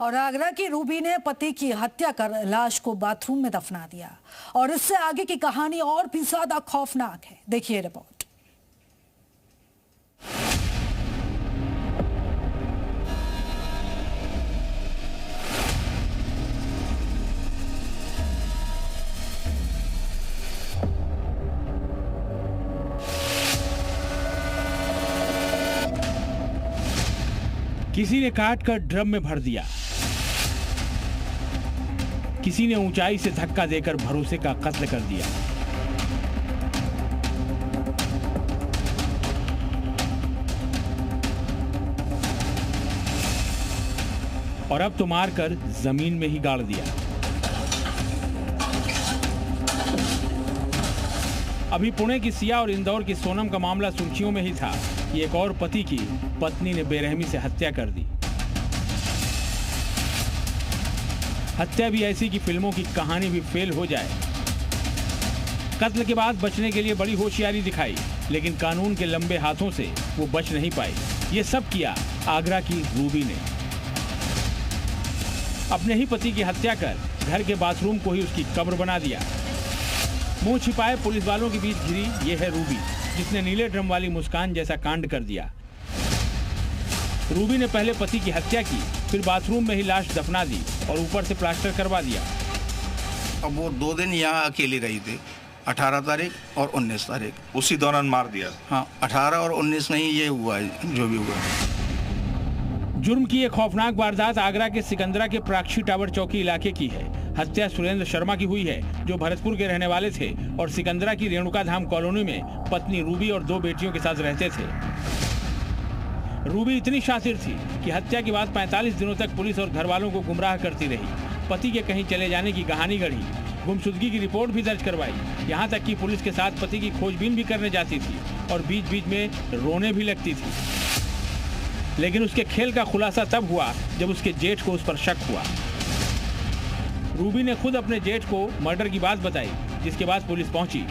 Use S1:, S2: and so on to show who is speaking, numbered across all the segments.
S1: और आगरा की रूबी ने पति की हत्या कर लाश को बाथरूम में दफना दिया और इससे आगे की कहानी और भी ज्यादा खौफनाक है। देखिए रिपोर्ट।
S2: किसी ने काट कर ड्रम में भर दिया, किसी ने ऊंचाई से धक्का देकर भरोसे का कत्ल कर दिया। और अब तो मारकर जमीन में ही गाड़ दिया। अभी पुणे की सिया और इंदौर की सोनम का मामला सुर्खियों में ही था कि एक और पति की पत्नी ने बेरहमी से हत्या कर दी। हत्या भी ऐसी कि फिल्मों की कहानी भी फेल हो जाए। कत्ल के बाद बचने के लिए बड़ी होशियारी दिखाई, लेकिन कानून के लंबे हाथों से वो बच नहीं पाई। ये सब किया आगरा की रूबी ने। अपने ही पति की हत्या कर घर के बाथरूम को ही उसकी कब्र बना दिया। मुंह छिपाए पुलिस वालों के बीच घिरी ये है रूबी, जिसने नीले ड्रम वाली मुस्कान जैसा कांड कर दिया। रूबी ने पहले पति की हत्या की, फिर बाथरूम में ही लाश दफना दी और ऊपर से प्लास्टर करवा दिया।
S3: अब वो 2 दिन यहाँ अकेली रही थी, 18 तारीख और 19 तारीख।
S4: उसी दौरान मार दिया?
S3: हाँ, 18 और 19 में ही ये हुआ है जो भी हुआ।
S2: जुर्म की एक खौफनाक वारदात आगरा के सिकंदरा के प्राक्षी टावर चौकी इलाके की है। हत्या सुरेंद्र शर्मा की हुई है, जो भरतपुर के रहने वाले थे और सिकंदरा की रेणुका धाम कॉलोनी में पत्नी रूबी और 2 बेटियों के साथ रहते थे। रूबी इतनी शातिर थी कि हत्या के बाद 45 दिनों तक पुलिस और घर वालों को गुमराह करती रही। पति के कहीं चले जाने की कहानी गढ़ी, गुमशुदगी की रिपोर्ट भी दर्ज करवाई, यहाँ तक कि पुलिस के साथ पति की खोजबीन भी करने जाती थी और बीच बीच में रोने भी लगती थी। लेकिन उसके खेल का खुलासा तब हुआ जब उसके जेठ को उस पर शक हुआ। रूबी ने खुद अपने जेठ को मर्डर की बात बताई, जिसके बाद पुलिस पहुंची।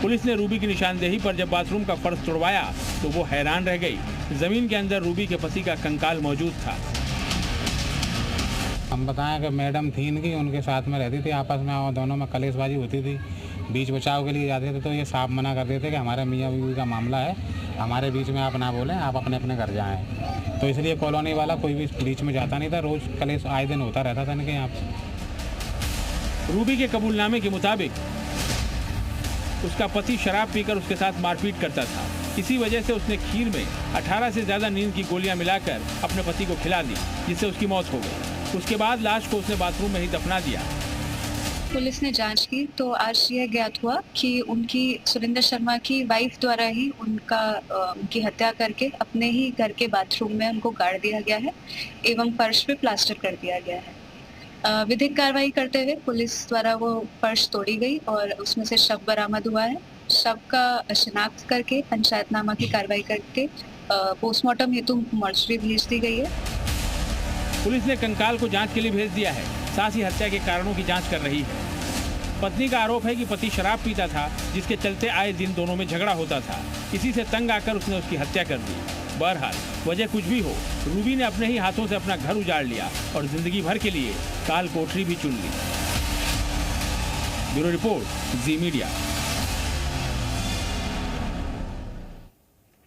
S2: पुलिस ने रूबी की निशानदेही पर जब बाथरूम का फर्श तोड़वाया तो वो हैरान रह गई। जमीन के अंदर रूबी के पति का कंकाल मौजूद था।
S5: हम बताएं कि मैडम थी इनकी, उनके साथ में रहती थी, आपस में और दोनों में कलेशबाजी होती थी। बीच बचाव के लिए जाते थे तो ये साफ मना कर देते कि हमारे मियाँ बीवी का मामला है, हमारे बीच में आप ना बोलें, आप अपने अपने घर जाएं। तो इसलिए कॉलोनी वाला कोई भी बीच में जाता नहीं था। रोज कलेश आए दिन होता रहता था इनके यहाँ पे।
S2: रूबी के कबूलनामे के मुताबिक उसका पति शराब पीकर उसके साथ मारपीट करता था। इसी वजह से उसने खीर में 18 से ज्यादा नींद की गोलियां मिलाकर अपने पति को खिला दी, जिससे उसकी मौत हो गई। उसके बाद लाश को उसने बाथरूम में ही दफना दिया।
S6: पुलिस ने जांच की तो आज यह ज्ञात हुआ कि उनकी सुरेंद्र शर्मा की वाइफ द्वारा ही उनकी हत्या करके अपने ही घर के बाथरूम में उनको गाड़ दिया गया है एवं फर्श पे प्लास्टर कर दिया गया है। विधिक कार्रवाई करते हुए पुलिस द्वारा वो फर्श तोड़ी गई और उसमें से शव बरामद हुआ है। शव का शिनाख्त करके पंचायतनामा की कार्रवाई करके पोस्टमार्टम हेतु मॉर्चरी भेज दी गई है।
S2: पुलिस ने कंकाल को जांच के लिए भेज दिया है, साथ ही हत्या के कारणों की जांच कर रही है। पत्नी का आरोप है कि पति शराब पीता था, जिसके चलते आए दिन दोनों में झगड़ा होता था। इसी से तंग आकर उसने उसकी हत्या कर दी। बहरहाल वजह कुछ भी हो, रूबी ने अपने ही हाथों से अपना घर उजाड़ लिया और जिंदगी भर के लिए काल कोठरी भी चुन ली। ब्यूरो रिपोर्ट, जी मीडिया।